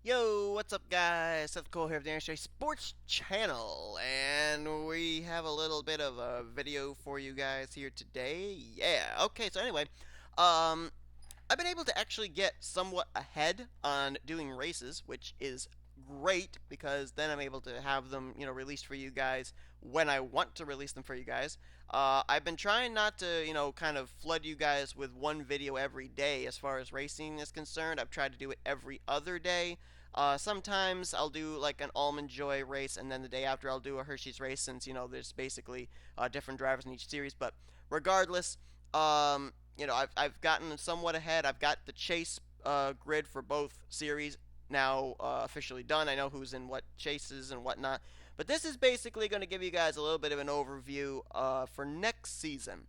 Yo, what's up, guys? Seth Cole here of the NNSCRA Sports Channel, and we have a little bit of a video for you guys here today. Yeah, okay, so anyway, um, I've been able to actually get somewhat ahead on doing races, which is great because then I'm able to have them, released for you guys when I want to release them for you guys. I've been trying not to, kind of flood you guys with one video every day as far as racing is concerned. I've tried to do it every other day. Sometimes I'll do like an Almond Joy race, and then the day after I'll do a Hersheys race, since there's basically different drivers in each series. But regardless, I've gotten somewhat ahead. I've got the chase grid for both series now officially done. I know who's in what chases and whatnot. But this is basically going to give you guys a little bit of an overview for next season.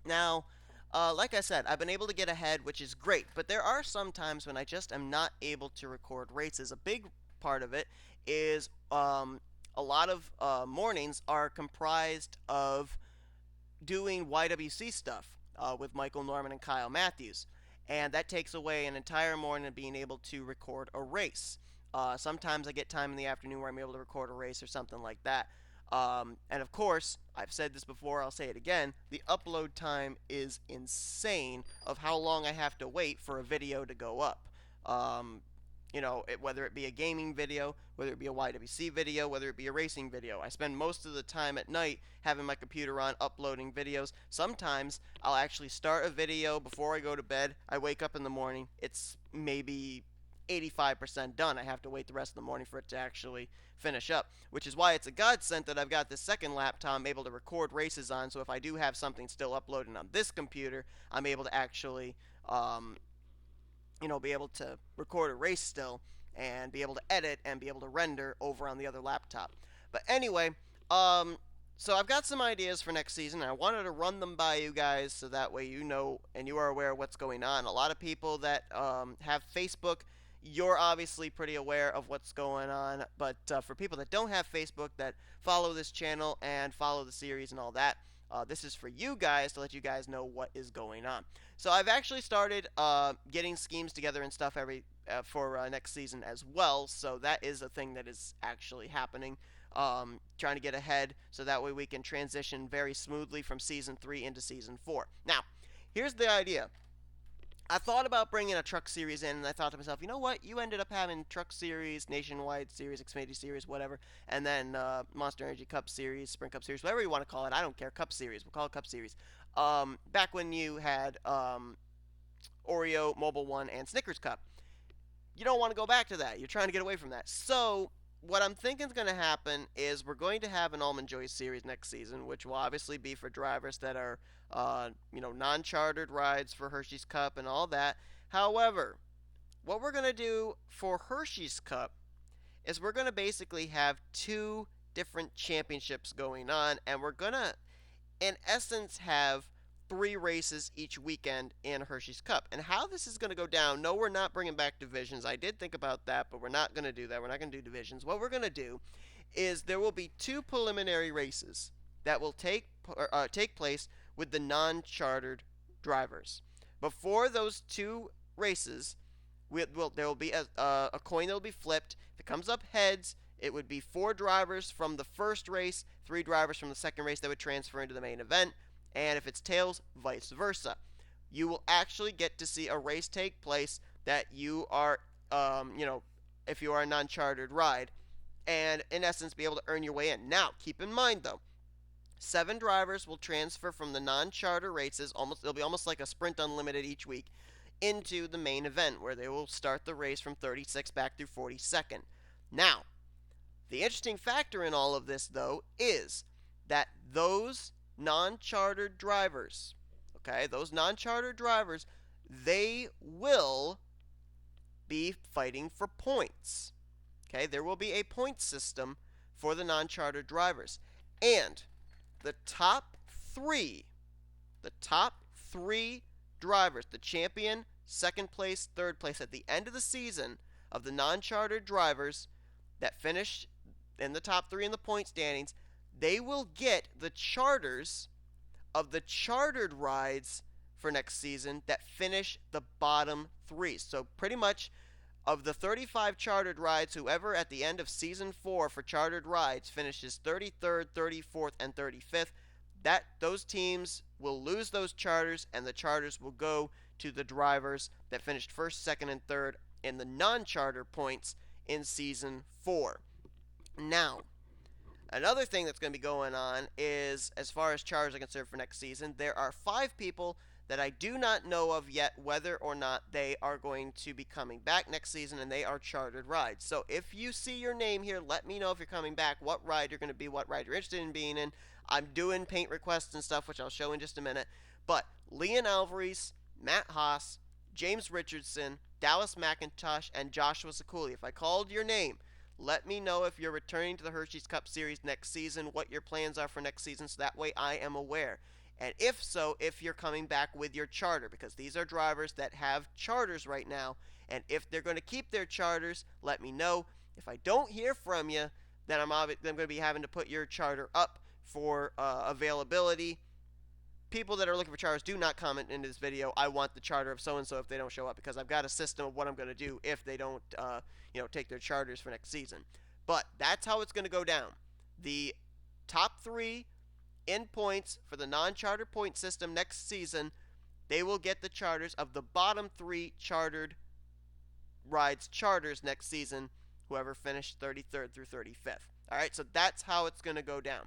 Now, like I said, I've been able to get ahead, which is great. But there are some times when I just am not able to record races. A big part of it is a lot of mornings are comprised of doing YWC stuff with Michael Norman and Kyle Matthews. And that takes away an entire morning of being able to record a race. Sometimes I get time in the afternoon where I'm able to record a race or something like that. And of course, I've said this before, I'll say it again, the upload time is insane of how long I have to wait for a video to go up. Whether it be a gaming video, whether it be a YWC video, whether it be a racing video. I spend most of the time at night having my computer on uploading videos. Sometimes I'll actually start a video before I go to bed. I wake up in the morning, it's maybe 85% done. I have to wait the rest of the morning for it to actually finish up, which is why it's a godsend that I've got this second laptop I'm able to record races on, so if I do have something still uploaded on this computer, I'm able to actually be able to record a race still and be able to edit and be able to render over on the other laptop. But anyway, so I've got some ideas for next season, and I wanted to run them by you guys so that way you know and you are aware of what's going on. A lot of people that have Facebook, you're obviously pretty aware of what's going on, but for people that don't have Facebook, that follow this channel and follow the series and all that, this is for you guys to let you guys know what is going on. So I've actually started getting schemes together and stuff for next season as well. So that is a thing that is actually happening. Trying to get ahead so that way we can transition very smoothly from season 3 into season 4. Now, here's the idea. I thought about bringing a truck series in, and I thought to myself, you know what? You ended up having truck series, nationwide series, Xfinity series, whatever, and then Monster Energy Cup series, Sprint Cup series, whatever you want to call it. I don't care. Cup series. We'll call it Cup series. Back when you had Oreo, Mobile One, and Snickers Cup. You don't want to go back to that. You're trying to get away from that. So what I'm thinking is going to happen is we're going to have an Almond Joy Series next season, which will obviously be for drivers that are, non-chartered rides for Hershey's Cup and all that. However, what we're going to do for Hershey's Cup is we're going to basically have two different championships going on, and we're going to, in essence, have 3 races each weekend in Hershey's Cup. And how this is going to go down, no, we're not bringing back divisions. I did think about that, but we're not going to do that. We're not going to do divisions. What we're going to do is there will be 2 preliminary races that will take place with the non-chartered drivers. Before those 2 races, there will be a coin that will be flipped. If it comes up heads, it would be 4 drivers from the first race, 3 drivers from the second race that would transfer into the main event. And if it's tails, vice versa. You will actually get to see a race take place that you are, if you are a non-chartered ride, and in essence be able to earn your way in. Now, keep in mind though, 7 drivers will transfer from the non-charter races, it'll be almost like a sprint unlimited each week, into the main event where they will start the race from 36 back through 42nd. Now, the interesting factor in all of this though is that those non-chartered drivers, they will be fighting for points. Okay, there will be a point system for the non-chartered drivers. And the top 3 drivers, the champion, second place, third place at the end of the season of the non-chartered drivers that finish in the top 3 in the point standings, they will get the charters of the chartered rides for next season that finish the bottom 3. So pretty much Of the 35 chartered rides, whoever at the end of season 4 for chartered rides finishes 33rd, 34th, and 35th, those teams will lose those charters, and the charters will go to the drivers that finished first, second, and third in the non-charter points in season 4. Now, another thing that's going to be going on is, as far as charters are concerned for next season, there are 5 people that I do not know of yet whether or not they are going to be coming back next season, and they are chartered rides. So if you see your name here, let me know if you're coming back, what ride you're going to be, what ride you're interested in being in. I'm doing paint requests and stuff, which I'll show in just a minute. But Leon Alvarez, Matt Haas, James Richardson, Dallas McIntosh, and Joshua Zakuli. If I called your name, let me know if you're returning to the Hersheys Cup Series next season, what your plans are for next season, so that way I am aware. And if so, if you're coming back with your charter, because these are drivers that have charters right now, and if they're going to keep their charters, let me know. If I don't hear from you, then I'm going to be having to put your charter up for availability. People that are looking for charters, do not comment in this video, I want the charter of so-and-so if they don't show up, because I've got a system of what I'm going to do if they don't take their charters for next season. But that's how it's going to go down. The top 3 in points for the non-charter point system next season, they will get the charters of the bottom 3 chartered rides charters next season, whoever finished 33rd through 35th. Alright, so that's how it's going to go down.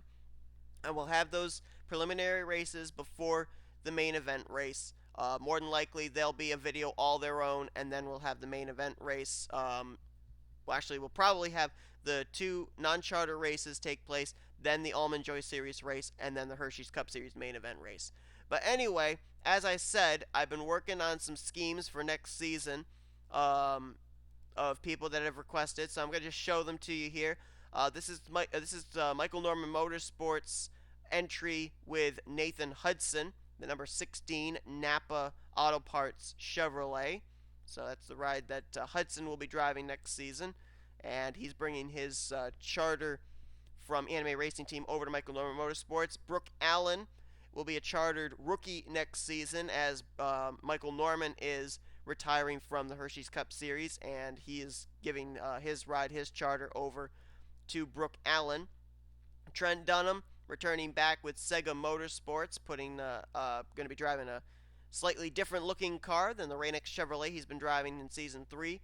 And we'll have those preliminary races before the main event race. More than likely, they'll be a video all their own, and then we'll have the main event race. We'll probably have the 2 non-charter races take place, then the Almond Joy Series race, and then the Hersheys Cup Series main event race. But anyway, as I said, I've been working on some schemes for next season of people that have requested, so I'm going to just show them to you here. This is Michael Norman Motorsports entry with Nathan Hudson, the number 16 Napa Auto Parts Chevrolet. So that's the ride that Hudson will be driving next season, and he's bringing his charter from Anime Racing Team over to Michael Norman Motorsports. Brooke Allen will be a chartered rookie next season, as Michael Norman is retiring from the Hersheys Cup Series, and he is giving his charter over to Brooke Allen. Trent Dunham returning back with Sega Motorsports, going to be driving a slightly different looking car than the Rain-X Chevrolet he's been driving in Season 3.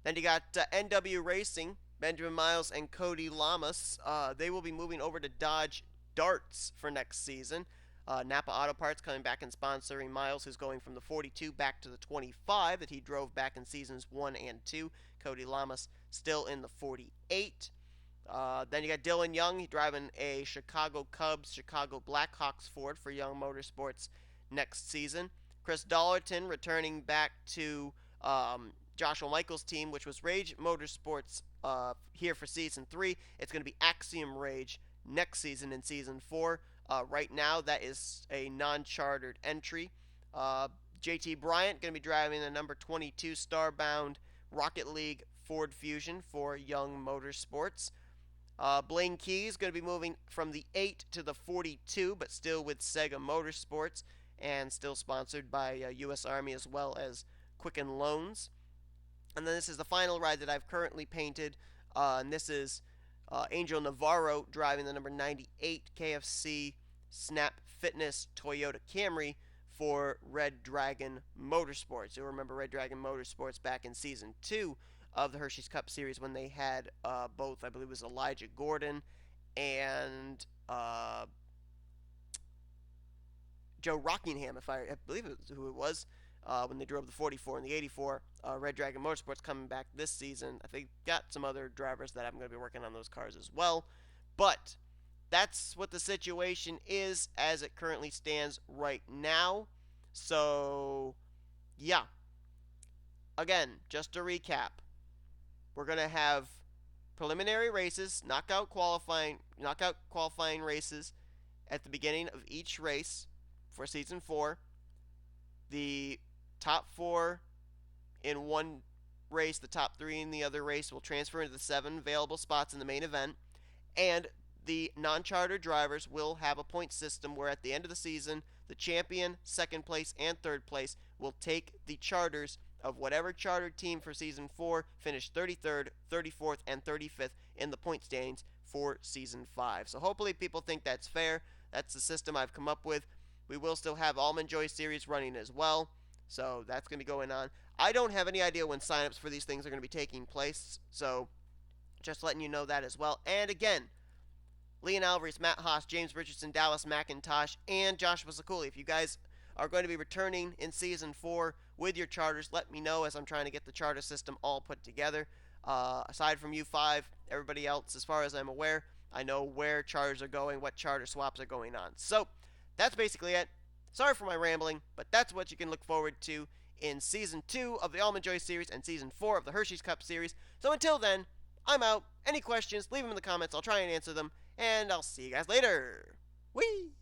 Then you got NW Racing, Benjamin Miles and Cody Lamas. They will be moving over to Dodge Darts for next season. Napa Auto Parts coming back and sponsoring Miles, who's going from the 42 back to the 25 that he drove back in Seasons 1 and 2. Cody Lamas still in the 48. Then you got Dylan Young, he's driving a Chicago Cubs, Chicago Blackhawks Ford for Young Motorsports next season. Chris Dollerton returning back to Joshua Michaels' team, which was Rage Motorsports here for Season 3. It's going to be Axiom Rage next season in Season 4. Right now, that is a non-chartered entry. JT Bryant going to be driving the number 22 Starbound Rocket League Ford Fusion for Young Motorsports. Blaine Key is going to be moving from the 8 to the 42, but still with Sega Motorsports, and still sponsored by U.S. Army as well as Quicken Loans. And then this is the final ride that I've currently painted, and this is Angel Navarro driving the number 98 KFC Snap Fitness Toyota Camry for Red Dragon Motorsports. You'll remember Red Dragon Motorsports back in Season 2 of the Hersheys Cup Series when they had both, I believe it was Elijah Gordon and Joe Rockingham, I believe it was who it was, when they drove the 44 and the 84. Red Dragon Motorsports coming back this season. I think got some other drivers that I'm going to be working on those cars as well. But that's what the situation is as it currently stands right now. So, yeah. Again, just to recap, we're going to have preliminary races, knockout qualifying races at the beginning of each race for Season 4. The top 4 in one race, the top 3 in the other race will transfer into the 7 available spots in the main event. And the non-charter drivers will have a point system where at the end of the season, the champion, second place, and third place will take the charters of whatever charter team for Season 4 finished 33rd, 34th, and 35th in the point standings for Season 5. So hopefully people think that's fair. That's the system I've come up with. We will still have Almond Joy Series running as well, so that's going to be going on. I don't have any idea when signups for these things are going to be taking place, so just letting you know that as well. And again, Leon Alvarez, Matt Haas, James Richardson, Dallas McIntosh, and Joshua Sakuli. If you guys are going to be returning in Season 4 with your charters, let me know as I'm trying to get the charter system all put together. Aside from you five, everybody else, as far as I'm aware, I know where charters are going, what charter swaps are going on. So, that's basically it. Sorry for my rambling, but that's what you can look forward to in Season 2 of the Almond Joy Series and Season 4 of the Hersheys Cup Series. So until then, I'm out. Any questions, leave them in the comments. I'll try and answer them. And I'll see you guys later. Whee!